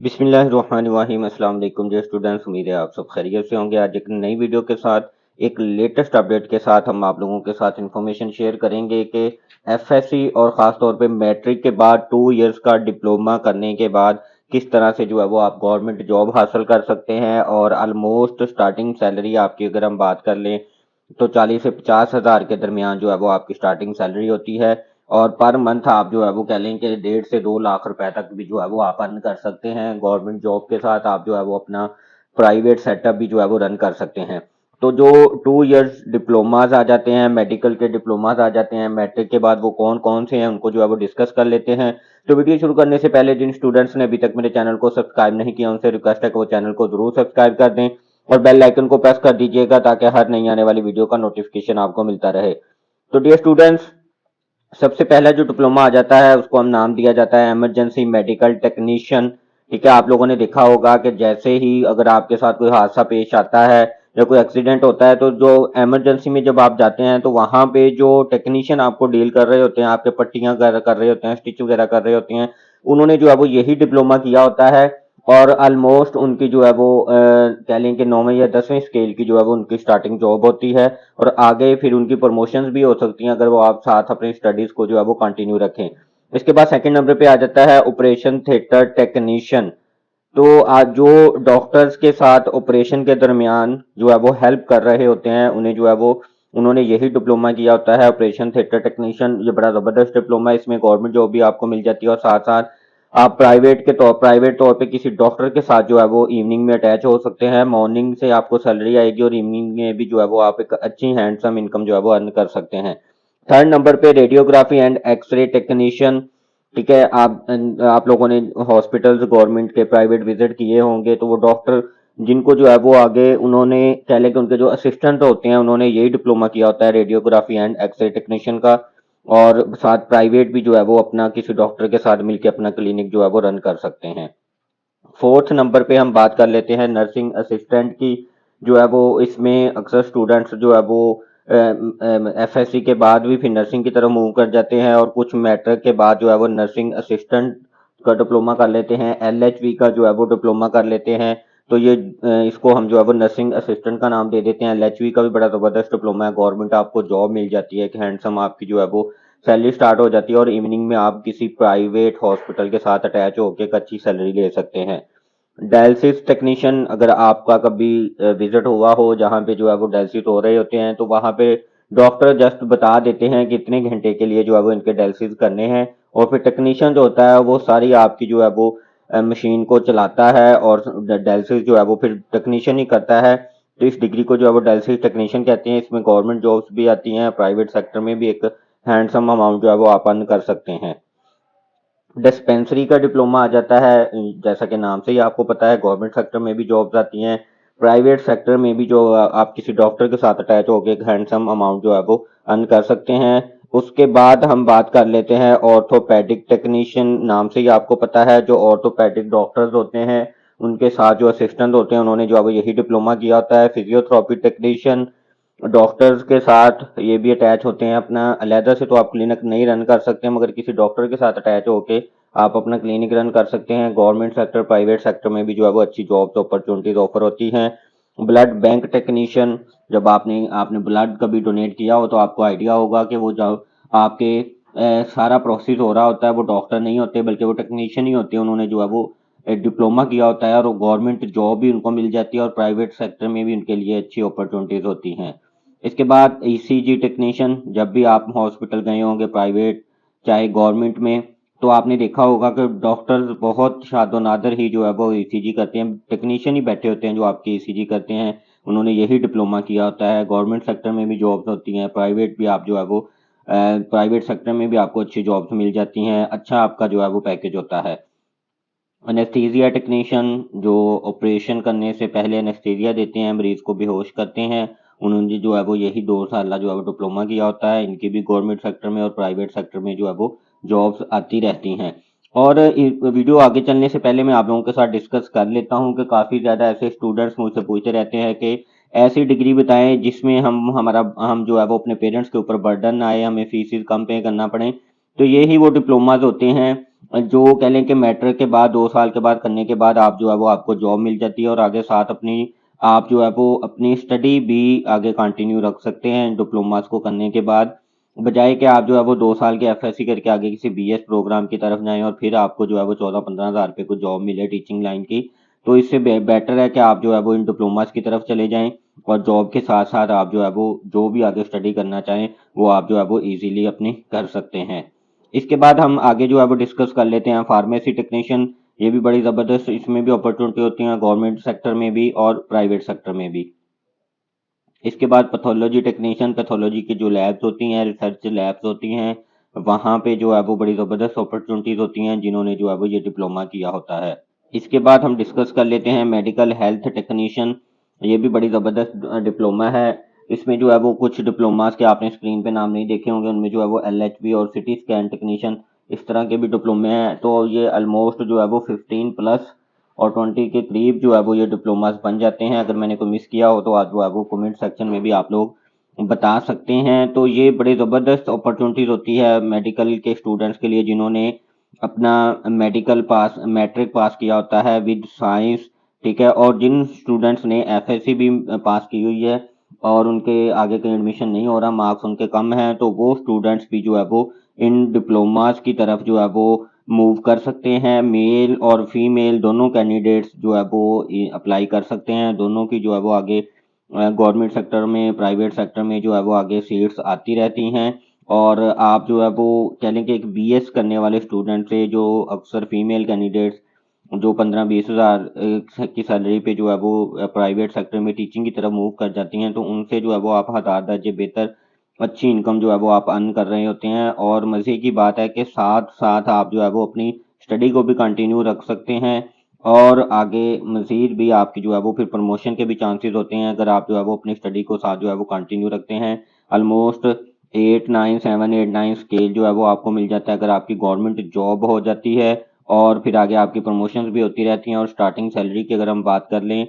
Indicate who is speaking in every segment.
Speaker 1: बिस्मिल्लाहिर्रहमानिर्रहीम अस्सलाम वालेकुम डियर स्टूडेंट्स। उम्मीद है आप सब खैरियत से होंगे। आज एक नई वीडियो के साथ एक लेटेस्ट अपडेट के साथ हम आप लोगों के साथ इंफॉर्मेशन शेयर करेंगे कि एफएससी और ख़ास तौर पे मैट्रिक के बाद 2 इयर्स का डिप्लोमा करने के बाद किस तरह से जो है वो आप गवर्नमेंट जॉब हासिल कर सकते हैं। और ऑलमोस्ट स्टार्टिंग सैलरी आपकी अगर हम बात कर लें तो 40 से 50 हज़ार के दरमियान जो है वो आपकी स्टार्टिंग सैलरी होती है। और पर मंथ आप जो है वो कह लें कि 1.5 से 2 लाख रुपए तक भी जो है वो आप अर्न कर सकते हैं। गवर्नमेंट जॉब के साथ आप जो है वो अपना प्राइवेट सेटअप भी जो है वो रन कर सकते हैं। तो जो 2 इयर्स डिप्लोमाज आ जाते हैं, मेडिकल के डिप्लोमाज आ जाते हैं मैट्रिक के बाद, वो कौन कौन से हैं उनको जो है वो डिस्कस कर लेते हैं। तो वीडियो शुरू करने से पहले जिन स्टूडेंट्स ने अभी तक मेरे चैनल को सब्सक्राइब नहीं किया उनसे रिक्वेस्ट है कि वो चैनल को जरूर सब्सक्राइब कर दें और बेल आइकन को प्रेस कर दीजिएगा ताकि हर नई आने वाली वीडियो का नोटिफिकेशन आपको मिलता रहे। तो डियर स्टूडेंट्स, सबसे पहला जो डिप्लोमा आ जाता है उसको हम नाम दिया जाता है इमरजेंसी मेडिकल टेक्नीशियन। ठीक है, आप लोगों ने देखा होगा कि जैसे ही अगर आपके साथ कोई हादसा पेश आता है या कोई एक्सीडेंट होता है तो जो इमरजेंसी में जब आप जाते हैं तो वहां पे जो टेक्नीशियन आपको डील कर रहे होते हैं, आपके पट्टियां कर रहे होते हैं, स्टिच वगैरह कर रहे होते हैं, उन्होंने जो है वो यही डिप्लोमा किया होता है। और ऑलमोस्ट उनकी जो है वो कह लें कि 9वें या 10वें स्केल की जो है वो उनकी स्टार्टिंग जॉब होती है। और आगे फिर उनकी प्रमोशंस भी हो सकती हैं अगर वो आप साथ अपनी स्टडीज को जो है वो कंटिन्यू रखें। इसके बाद सेकंड नंबर पे आ जाता है ऑपरेशन थिएटर टेक्नीशियन। तो आज जो डॉक्टर्स के साथ ऑपरेशन के दरमियान जो है वो हेल्प कर रहे होते हैं, उन्हें जो है वो उन्होंने यही डिप्लोमा किया होता है ऑपरेशन थिएटर टेक्नीशियन। ये बड़ा जबरदस्त डिप्लोमा है, इसमें गवर्नमेंट जॉब भी आपको मिल जाती है और साथ साथ आप प्राइवेट तौर पे किसी डॉक्टर के साथ जो है वो इवनिंग में अटैच हो सकते हैं। मॉर्निंग से आपको सैलरी आएगी और इवनिंग में भी जो है वो आप एक अच्छी हैंडसम इनकम जो है वो अर्न कर सकते हैं। थर्ड नंबर पे रेडियोग्राफी एंड एक्सरे टेक्नीशियन। ठीक है, आप लोगों ने हॉस्पिटल्स गवर्नमेंट के प्राइवेट विजिट किए होंगे तो वो डॉक्टर जिनको जो है वो आगे उन्होंने कह लें कि उनके जो असिस्टेंट होते हैं उन्होंने यही डिप्लोमा किया होता है रेडियोग्राफी एंड एक्सरे टेक्नीशियन का। और साथ प्राइवेट भी जो है वो अपना किसी डॉक्टर के साथ मिलकर अपना क्लिनिक जो है वो रन कर सकते हैं। फोर्थ नंबर पे हम बात कर लेते हैं नर्सिंग असिस्टेंट की। जो है वो इसमें अक्सर स्टूडेंट्स जो है वो एफएससी के बाद भी फिर नर्सिंग की तरफ मूव कर जाते हैं और कुछ मैट्रिक के बाद जो है वो नर्सिंग असिस्टेंट का डिप्लोमा कर लेते हैं, एलएचवी का जो है वो डिप्लोमा कर लेते हैं। तो ये इसको हम जो है वो नर्सिंग असिस्टेंट का नाम दे देते हैं। एलएचवी का भी बड़ा जबरदस्त डिप्लोमा है, गवर्नमेंट आपको जॉब मिल जाती है, एक हैंडसम आपकी जो है वो सैलरी स्टार्ट हो जाती है और इवनिंग में आप किसी प्राइवेट हॉस्पिटल के साथ अटैच होकर एक अच्छी सैलरी ले सकते हैं। डायलिसिस टेक्नीशियन, अगर आपका कभी विजिट हुआ हो जहाँ पे जो है वो डायलिसिस हो रहे होते हैं तो वहाँ पे डॉक्टर जस्ट बता देते हैं कि इतने घंटे के लिए जो है वो इनके डायलिसिस करने हैं और फिर टेक्नीशियन जो होता है वो सारी आपकी जो है वो मशीन को चलाता है और डायलिसिस जो है वो फिर टेक्नीशियन ही करता है। तो इस डिग्री को जो है वो डायलिसिस टेक्नीशियन कहते हैं। इसमें गवर्नमेंट जॉब्स भी आती हैं, प्राइवेट सेक्टर में भी एक हैंडसम अमाउंट जो है वो आप अर्न कर सकते हैं। डिस्पेंसरी का डिप्लोमा आ जाता है, जैसा कि नाम से ही आपको पता है गवर्नमेंट सेक्टर में भी जॉब्स आती हैं, प्राइवेट सेक्टर में भी जो आप किसी डॉक्टर के साथ अटैच होकर एक हैंडसम अमाउंट जो है वो अर्न कर सकते हैं। उसके बाद हम बात कर लेते हैं ऑर्थोपेडिक टेक्नीशियन। नाम से ही आपको पता है जो ऑर्थोपेडिक डॉक्टर्स होते हैं उनके साथ जो असिस्टेंट होते हैं उन्होंने जो है वो यही डिप्लोमा किया होता है। फिजियोथेरेपी टेक्नीशियन, डॉक्टर्स के साथ ये भी अटैच होते हैं, अपना अलहदा से तो आप क्लिनिक नहीं रन कर सकते मगर किसी डॉक्टर के साथ अटैच होके आप अपना क्लिनिक रन कर सकते हैं। गवर्नमेंट सेक्टर प्राइवेट सेक्टर में भी जो है वो अच्छी जॉब्स अपॉर्चुनिटीज ऑफर होती हैं। ब्लड बैंक टेक्नीशियन, जब आपने आपने ब्लड कभी डोनेट किया हो तो आपको आइडिया होगा कि वो जो आपके सारा प्रोसेस हो रहा होता है वो डॉक्टर नहीं होते बल्कि वो टेक्नीशियन ही होते हैं। उन्होंने जो है वो डिप्लोमा किया होता है और गवर्नमेंट जॉब भी उनको मिल जाती है और प्राइवेट सेक्टर में भी उनके लिए अच्छी अपॉर्चुनिटीज होती हैं। इसके बाद ईसीजी टेक्नीशियन, जब भी आप हॉस्पिटल गए होंगे प्राइवेट चाहे गवर्नमेंट में तो आपने देखा होगा कि डॉक्टर्स बहुत शादो नादर ही जो है वो ईसीजी करते हैं, टेक्नीशियन ही बैठे होते हैं जो आपके ईसीजी करते हैं। उन्होंने यही डिप्लोमा किया होता है। गवर्नमेंट सेक्टर में भी जॉब्स होती हैं, प्राइवेट भी आप जो है वो प्राइवेट सेक्टर में भी आपको अच्छी जॉब्स मिल जाती हैं, अच्छा आपका जो है वो पैकेज होता है। एनेस्थीसिया टेक्नीशियन, जो ऑपरेशन करने से पहले एनेस्थीसिया देते हैं, मरीज को बेहोश करते हैं, उन्होंने जो है वो यही 2 साल जो है वो डिप्लोमा किया होता है। इनकी भी गवर्नमेंट सेक्टर में और प्राइवेट सेक्टर में जो है वो जॉब्स आती रहती हैं। और वीडियो आगे चलने से पहले मैं आप लोगों के साथ डिस्कस कर लेता हूं कि काफ़ी ज़्यादा ऐसे स्टूडेंट्स मुझसे पूछते रहते हैं कि ऐसी डिग्री बताएं जिसमें हम जो है वो अपने पेरेंट्स के ऊपर बर्डन ना आए, हमें फीस कम पे करना पड़े। तो ये ही वो डिप्लोमाज होते हैं जो कह लें कि मैट्रिक के बाद 2 साल के बाद करने के बाद आप जो है वो आपको जॉब मिल जाती है और आगे साथ अपनी आप जो है वो अपनी स्टडी भी आगे कंटिन्यू रख सकते हैं डिप्लोमास को करने के बाद, बजाय कि आप जो है वो 2 साल के एफएससी करके आगे किसी बीएस प्रोग्राम की तरफ जाएँ और फिर आपको जो है वो 14-15 हज़ार रुपए को जॉब मिले टीचिंग लाइन की। तो इससे बेटर है कि आप जो है वो इन डिप्लोमास की तरफ चले जाएँ और जॉब के साथ-साथ आप जो है वो जो भी आगे स्टडी करना चाहें, वो आप जो है वो ईज़िली अपनी कर सकते हैं। इसके बाद हम आगे जो है वो डिस्कस कर लेते हैं फार्मेसी टेक्नीशियन। ये भी बड़ी ज़बरदस्त, इसमें भी अपॉर्चुनिटी होती है गवर्नमेंट सेक्टर में भी और प्राइवेट सेक्टर में भी। इसके बाद पैथोलॉजी टेक्नीशियन, पैथोलॉजी की जो लैब्स होती हैं, रिसर्च लैब्स होती हैं, वहाँ पे जो है वो बड़ी ज़बरदस्त अपॉर्चुनिटीज़ होती हैं जिन्होंने जो है वो ये डिप्लोमा किया होता है। इसके बाद हम डिस्कस कर लेते हैं मेडिकल हेल्थ टेक्नीशियन। ये भी बड़ी ज़बरदस्त डिप्लोमा है। इसमें जो है वो कुछ डिप्लोमास के आपने स्क्रीन पे नाम नहीं देखे होंगे, उनमें जो है वो एलएचबी और सिटी स्कैन टेक्नीशियन इस तरह के भी डिप्लोमे हैं। तो ये ऑलमोस्ट जो है वो 15 प्लस और 20 के करीब जो है वो ये डिप्लोमास बन जाते हैं। अगर मैंने कोई मिस किया हो तो आज जो है वो कमेंट सेक्शन में भी आप लोग बता सकते हैं। तो ये बड़ी ज़बरदस्त अपॉर्चुनिटीज़ होती है मेडिकल के स्टूडेंट्स के लिए जिन्होंने अपना मेडिकल पास मैट्रिक पास किया होता है विद साइंस, ठीक है, और जिन स्टूडेंट्स ने एफएससी भी पास की हुई है और उनके आगे कहीं एडमिशन नहीं हो रहा, मार्क्स उनके कम हैं, तो वो स्टूडेंट्स भी जो है वो इन डिप्लोमास की तरफ जो है वो मूव कर सकते हैं। मेल और फीमेल दोनों कैंडिडेट्स जो है वो अप्लाई कर सकते हैं। दोनों की जो है वो आगे गवर्नमेंट सेक्टर में प्राइवेट सेक्टर में जो है वो आगे सीट्स आती रहती हैं। और आप जो है वो कह लें कि एक बीएस करने वाले स्टूडेंट से जो अक्सर फीमेल कैंडिडेट्स जो 15-20 हज़ार की सैलरी पे जो है वो प्राइवेट सेक्टर में टीचिंग की तरफ मूव कर जाती हैं, तो उनसे जो है वो आप हज़ार दर्जे बेहतर अच्छी इनकम जो है वो आप अर्न कर रहे होते हैं। और मज़े की बात है कि साथ-साथ आप जो है वो अपनी स्टडी को भी कंटिन्यू रख सकते हैं और आगे मज़ीद भी आपकी जो है वो फिर प्रमोशन के भी चांसेस होते हैं अगर आप जो है वो अपनी स्टडी को साथ जो है वो कंटिन्यू रखते हैं। ऑलमोस्ट 8, 9, 7, 8, 9 स्केल जो है वो आपको मिल जाता है अगर आपकी गवर्नमेंट जॉब हो जाती है और फिर आगे आपकी प्रमोशंस भी होती रहती हैं। और स्टार्टिंग सैलरी की अगर हम बात कर लें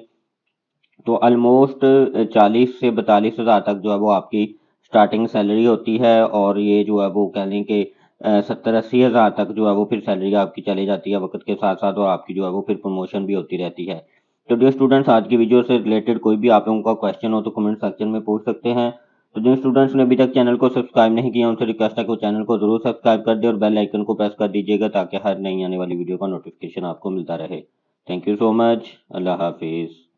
Speaker 1: तो ऑलमोस्ट 40 से 42 हज़ार तक जो है वो आपकी स्टार्टिंग सैलरी होती है और ये जो है वो कह लें कि 70-80 हज़ार तक जो है वो फिर सैलरी आपकी चली जाती है वक्त के साथ साथ और आपकी जो है वो फिर प्रमोशन भी होती रहती है। तो डियर स्टूडेंट्स, आज की वीडियो से रिलेटेड कोई भी आप लोगों का क्वेश्चन हो तो कमेंट सेक्शन में पूछ सकते हैं। तो जिन स्टूडेंट्स ने अभी तक चैनल को सब्सक्राइब नहीं किया उनसे रिक्वेस्ट है कि वो चैनल को जरूर सब्सक्राइब कर दे और बेल आइकन को प्रेस कर दीजिएगा ताकि हर नई आने वाली वीडियो का नोटिफिकेशन आपको मिलता रहे। Thank you so much. अल्लाह हाफिज़।